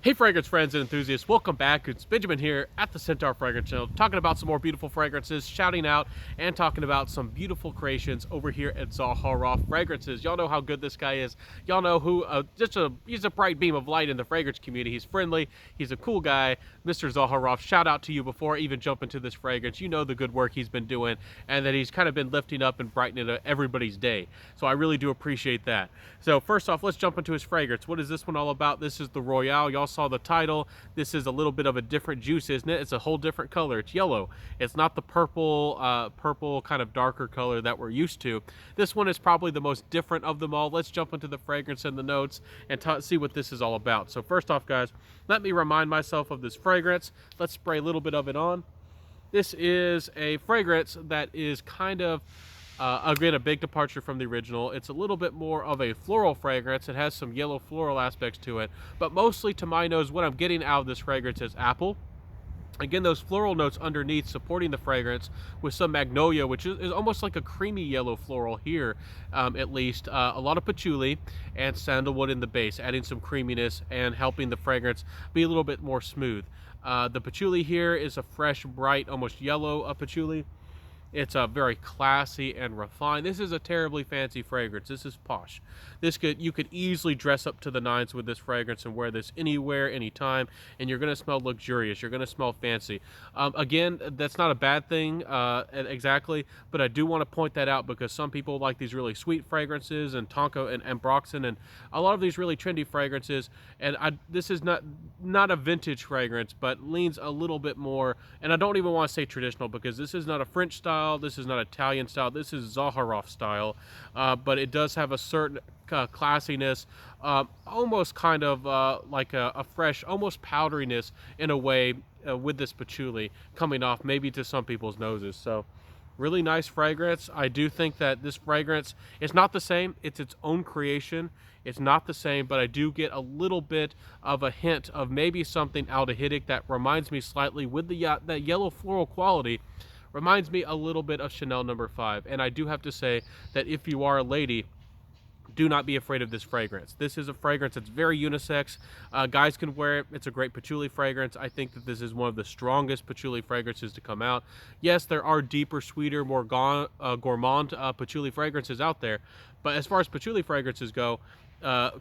Hey fragrance friends and enthusiasts, welcome back. It's Benjamin here at the Centaur Fragrance Channel, talking about some more beautiful fragrances, shouting out and talking about some beautiful creations over here at Zaharoff Fragrances. Y'all know how good this guy is. Y'all know who, he's a bright beam of light in the fragrance community. He's friendly, he's a cool guy. Mr. Zaharoff, shout out to you before I even jump into this fragrance. You know the good work he's been doing and that he's kind of been lifting up and brightening everybody's day. So I really do appreciate that. So first off, let's jump into his fragrance. What is this one all about? This is the Royale. Y'all saw the title. This is a little bit of a different juice, isn't it? It's a whole different color. It's yellow. It's not the purple kind of darker color that we're used to. This one is probably the most different of them all. Let's jump into the fragrance and the notes and see what this is all about. So first off, guys, let me remind myself of this fragrance. Let's spray a little bit of it on. This is a fragrance that is kind of again, a big departure from the original. It's a little bit more of a floral fragrance. It has some yellow floral aspects to it, but mostly to my nose, what I'm getting out of this fragrance is apple. Again, those floral notes underneath supporting the fragrance with some magnolia, which is almost like a creamy yellow floral here, at least. A lot of patchouli and sandalwood in the base, adding some creaminess and helping the fragrance be a little bit more smooth. The patchouli here is a fresh, bright, almost yellow patchouli. It's a very classy and refined. This is a terribly fancy fragrance. This is posh. You could easily dress up to the nines with this fragrance and wear this anywhere, anytime, and you're gonna smell luxurious. You're gonna smell fancy. Again, that's not a bad thing exactly, but I do want to point that out because some people like these really sweet fragrances and tonka and ambroxan and a lot of these really trendy fragrances. And this is not a vintage fragrance, but leans a little bit more. And I don't even want to say traditional because this is not a French style. This is not Italian style. This is Zaharoff style, but it does have a certain classiness, almost kind of like a fresh, almost powderiness in a way with this patchouli coming off maybe to some people's noses. So really nice fragrance. I do think that this fragrance is not the same. It's its own creation. It's not the same, but I do get a little bit of a hint of maybe something aldehydic that reminds me slightly with that yellow floral quality. Reminds me a little bit of Chanel No. 5. And I do have to say that if you are a lady, do not be afraid of this fragrance. This is a fragrance that's very unisex. Guys can wear it. It's a great patchouli fragrance. I think that this is one of the strongest patchouli fragrances to come out. Yes, there are deeper, sweeter, more gourmand patchouli fragrances out there. But as far as patchouli fragrances go,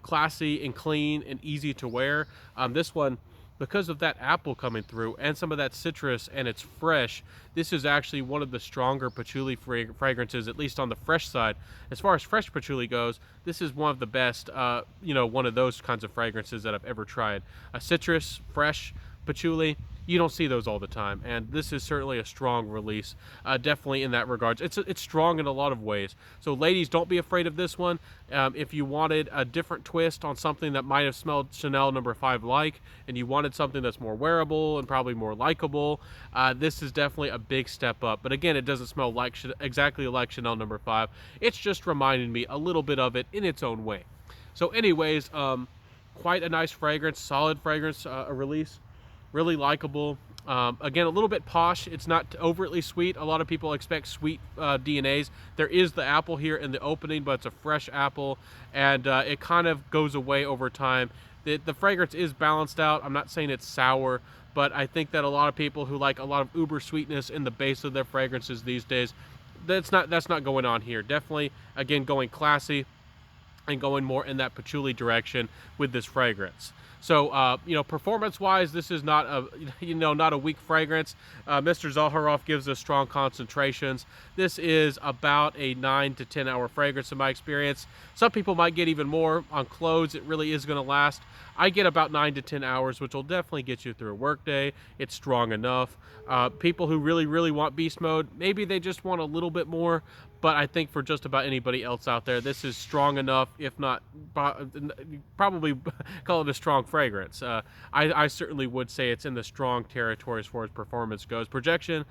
classy and clean and easy to wear. This one, because of that apple coming through and some of that citrus and it's fresh, this is actually one of the stronger patchouli fragrances, at least on the fresh side. As far as fresh patchouli goes, this is one of the best, one of those kinds of fragrances that I've ever tried. A citrus, fresh patchouli, you don't see those all the time, and this is certainly a strong release, definitely in that regards. It's strong in a lot of ways. So ladies, don't be afraid of this one. If you wanted a different twist on something that might have smelled Chanel No. 5 like, and you wanted something that's more wearable and probably more likable, this is definitely a big step up. But again, it doesn't smell like exactly like Chanel No. 5. It's just reminding me a little bit of it in its own way. So anyways, quite a nice fragrance, solid fragrance release. Really likable. Again, a little bit posh. It's not overtly sweet. A lot of people expect sweet DNAs. There is the apple here in the opening, but it's a fresh apple, and it kind of goes away over time. The fragrance is balanced out. I'm not saying it's sour, but I think that a lot of people who like a lot of uber sweetness in the base of their fragrances these days, that's not going on here. Definitely, again, going classy and going more in that patchouli direction with this fragrance. So, performance-wise, this is not a weak fragrance. Mr. Zaharoff gives us strong concentrations. This is about a 9 to 10 hour fragrance in my experience. Some people might get even more on clothes. It really is going to last. I get about 9 to 10 hours, which will definitely get you through a workday. It's strong enough. People who really, really want beast mode, maybe they just want a little bit more. But I think for just about anybody else out there, this is strong enough, if not, probably call it a strong fragrance. I certainly would say it's in the strong territory as far as performance goes. Projection,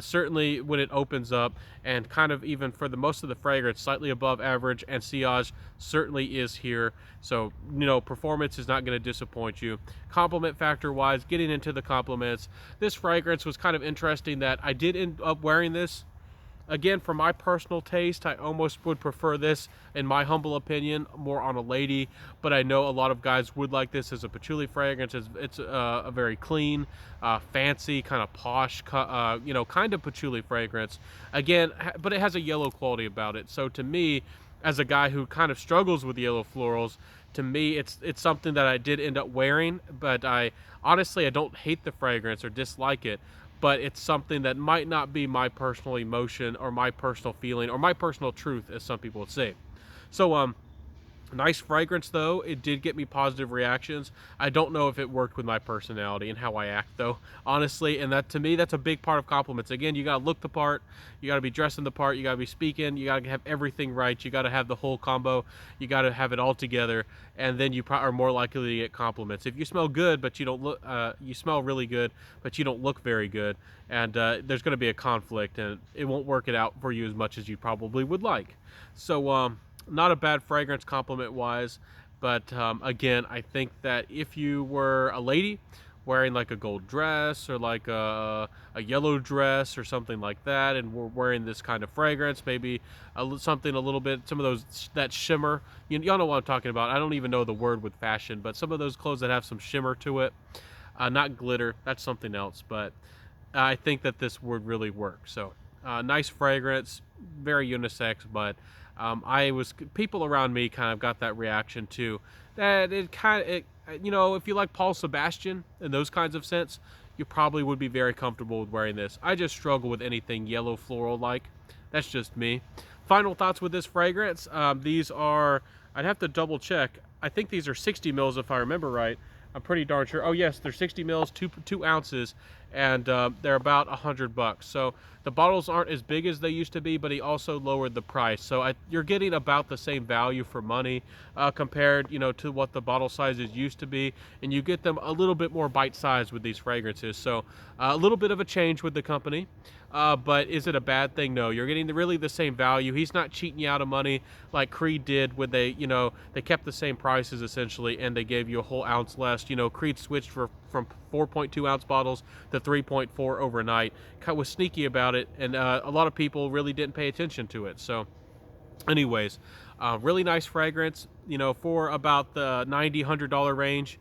certainly when it opens up, and kind of even for the most of the fragrance, slightly above average, and sillage certainly is here. So, performance is not going to disappoint you. Compliment factor wise, getting into the compliments, this fragrance was kind of interesting that I did end up wearing this Again, for my personal taste, I almost would prefer this, in my humble opinion, more on a lady, but I know a lot of guys would like this as a patchouli fragrance. It's a very clean, fancy, kind of posh, you know, kind of patchouli fragrance. Again, but it has a yellow quality about it. So to me, as a guy who kind of struggles with yellow florals, to me, it's something that I did end up wearing, but I honestly, I don't hate the fragrance or dislike it, but it's something that might not be my personal emotion or my personal feeling or my personal truth, as some people would say. So, nice fragrance though. It did get me positive reactions. I don't know if it worked with my personality and how I act though, honestly. And that, to me, that's a big part of compliments. Again, you gotta look the part, you gotta be dressing the part, you gotta be speaking, you gotta have everything right, you gotta have the whole combo, you gotta have it all together, and then you are more likely to get compliments. If you smell good but you don't look, you smell really good but you don't look very good, and there's gonna be a conflict, and it won't work it out for you as much as you probably would like. So not a bad fragrance compliment wise, but again, I think that if you were a lady wearing like a gold dress or like a yellow dress or something like that, and we're wearing this kind of fragrance, maybe something a little bit, some of those, that shimmer, y'all know what I'm talking about. I don't even know the word with fashion, but some of those clothes that have some shimmer to it, not glitter, that's something else, but I think that this would really work. So nice fragrance, very unisex, but people around me kind of got that reaction too, that you know, if you like Paul Sebastian in those kinds of scents, you probably would be very comfortable with wearing this. I just struggle with anything yellow floral like. That's just me. Final thoughts with this fragrance. These are, I'd have to double check. I think these are 60 mils if I remember right. I'm pretty darn sure. Oh yes, they're 60 mils, two ounces, and they're about $100. So the bottles aren't as big as they used to be, but he also lowered the price. So you're getting about the same value for money compared, you know, to what the bottle sizes used to be, and you get them a little bit more bite-sized with these fragrances. So a little bit of a change with the company. But is it a bad thing? No, you're getting really the same value. He's not cheating you out of money like Creed did when they, you know, they kept the same prices essentially, and they gave you a whole ounce less. You know, Creed switched from 4.2 ounce bottles to 3.4 overnight. Was sneaky about it, and a lot of people really didn't pay attention to it. So anyways, really nice fragrance, you know, for about the $90–$100 range.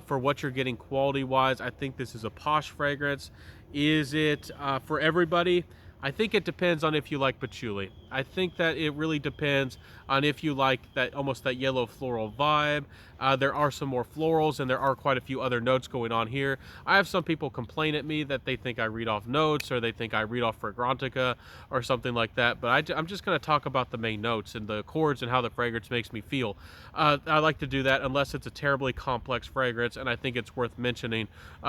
For what you're getting quality wise, I think this is a posh fragrance. Is it for everybody? I think it depends on if you like patchouli. I think that it really depends on if you like that, almost that yellow floral vibe. There are some more florals, and there are quite a few other notes going on here. I have some people complain at me that they think I read off notes, or they think I read off Fragrantica or something like that, but I'm just going to talk about the main notes and the chords and how the fragrance makes me feel. I like to do that unless it's a terribly complex fragrance and I think it's worth mentioning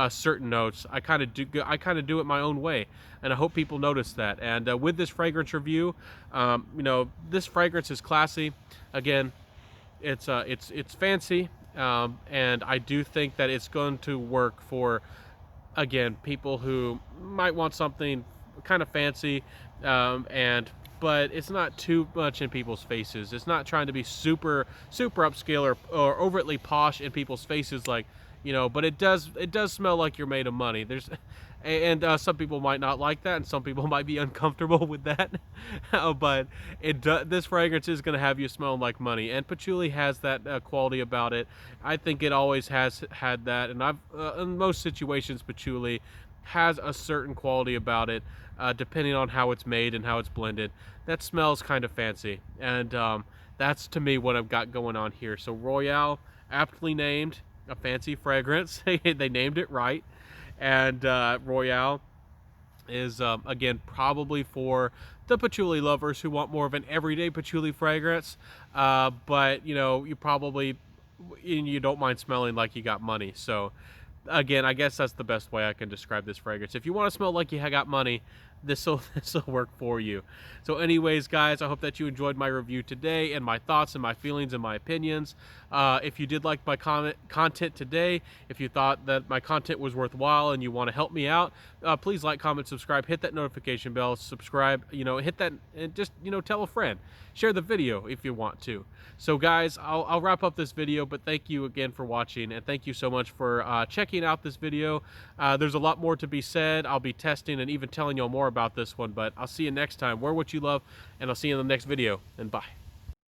certain notes. I kind of do it my own way, and I hope people notice that. And with this fragrance review, you know, this fragrance is classy. Again, it's fancy, and I do think that it's going to work for, again, people who might want something kind of fancy, but it's not too much in people's faces. It's not trying to be super upscale or overtly posh in people's faces, like, you know, but it does smell like you're made of money. And some people might not like that, and some people might be uncomfortable with that. But this fragrance is going to have you smelling like money, and patchouli has that quality about it. I think it always has had that, and in most situations, patchouli has a certain quality about it, depending on how it's made and how it's blended. That smells kind of fancy, and that's, to me, what I've got going on here. So Royale, aptly named, a fancy fragrance. They named it right. And Royale is, again, probably for the patchouli lovers who want more of an everyday patchouli fragrance, but, you know, you don't mind smelling like you got money. So again, I guess that's the best way I can describe this fragrance. If you want to smell like you got money, this'll work for you. So anyways, guys, I hope that you enjoyed my review today and my thoughts and my feelings and my opinions. If you did like my content today, if you thought that my content was worthwhile and you want to help me out, please like, comment, subscribe, hit that notification bell, subscribe, you know, hit that, and just, you know, tell a friend, share the video if you want to. So guys, I'll wrap up this video, but thank you again for watching, and thank you so much for checking out this video. There's a lot more to be said. I'll be testing and even telling y'all more about this one, but I'll see you next time. Wear what you love, and I'll see you in the next video, and bye.